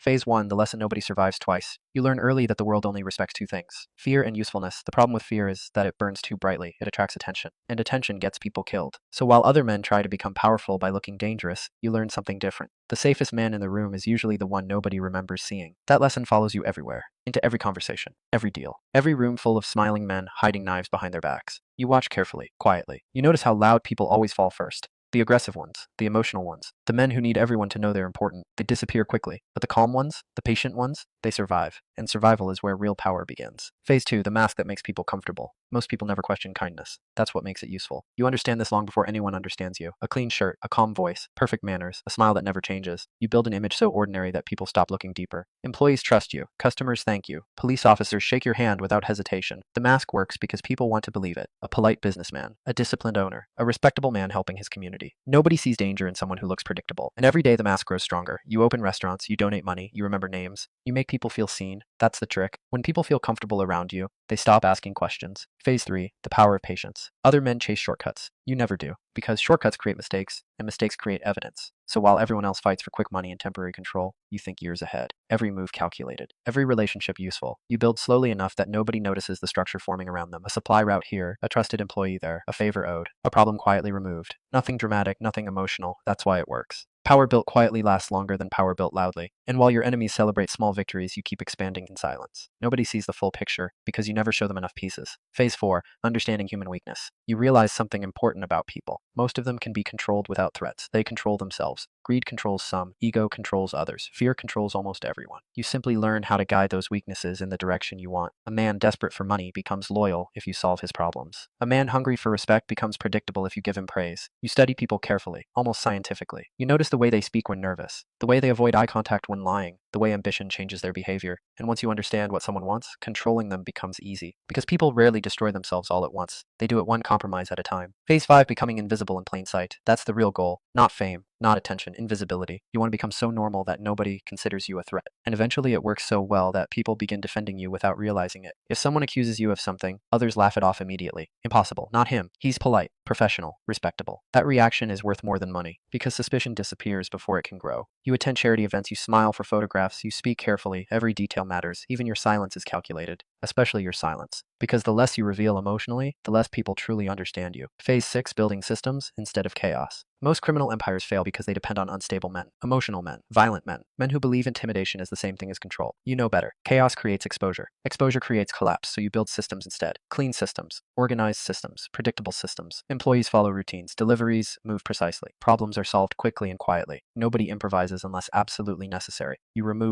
Phase 1, the lesson nobody survives twice. You learn early that the world only respects two things: fear and usefulness. The problem with fear is that it burns too brightly, it attracts attention, and attention gets people killed. So while other men try to become powerful by looking dangerous, you learn something different. The safest man in the room is usually the one nobody remembers seeing. That lesson follows you everywhere, into every conversation, every deal, every room full of smiling men hiding knives behind their backs. You watch carefully, quietly. You notice how loud people always fall first. The aggressive ones, the emotional ones, the men who need everyone to know they're important, they disappear quickly. But the calm ones, the patient ones, they survive. And survival is where real power begins. Phase 2, the mask that makes people comfortable. Most people never question kindness. That's what makes it useful. You understand this long before anyone understands you. A clean shirt, a calm voice, perfect manners, a smile that never changes. You build an image so ordinary that people stop looking deeper. Employees trust you. Customers thank you. Police officers shake your hand without hesitation. The mask works because people want to believe it. A polite businessman, a disciplined owner, a respectable man helping his community. Nobody sees danger in someone who looks predictable. And every day the mask grows stronger. You open restaurants, you donate money, you remember names. You make people feel seen. That's the trick. When people feel comfortable around you, they stop asking questions. Phase 3, the power of patience. Other men chase shortcuts. You never do, because shortcuts create mistakes, and mistakes create evidence. So while everyone else fights for quick money and temporary control, you think years ahead. Every move calculated. Every relationship useful. You build slowly enough that nobody notices the structure forming around them. A supply route here, a trusted employee there, a favor owed, a problem quietly removed. Nothing dramatic, nothing emotional. That's why it works. Power built quietly lasts longer than power built loudly. And while your enemies celebrate small victories, you keep expanding in silence. Nobody sees the full picture because you never show them enough pieces. Phase 4, understanding human weakness. You realize something important about people. Most of them can be controlled without threats. They control themselves. Greed controls some, ego controls others, fear controls almost everyone. You simply learn how to guide those weaknesses in the direction you want. A man desperate for money becomes loyal if you solve his problems. A man hungry for respect becomes predictable if you give him praise. You study people carefully, almost scientifically. You notice the way they speak when nervous, the way they avoid eye contact when lying, the way ambition changes their behavior. And once you understand what someone wants, controlling them becomes easy. Because people rarely destroy themselves all at once. They do it one compromise at a time. Phase 5, becoming invisible in plain sight. That's the real goal. Not fame, not attention, invisibility. You want to become so normal that nobody considers you a threat. And eventually it works so well that people begin defending you without realizing it. If someone accuses you of something, others laugh it off immediately. Impossible. Not him. He's polite, professional, respectable. That reaction is worth more than money, because suspicion disappears before it can grow. You attend charity events, you smile for photographs, you speak carefully, every detail matters, even your silence is calculated. Especially your silence. Because the less you reveal emotionally, the less people truly understand you. Phase 6, building systems instead of chaos. Most criminal empires fail because they depend on unstable men, emotional men, violent men who believe intimidation is the same thing as control. You know better. Chaos creates exposure. Exposure creates collapse, so you build systems instead. Clean systems, organized systems, predictable systems. Employees follow routines, deliveries move precisely. Problems are solved quickly and quietly. Nobody improvises unless absolutely necessary. You remove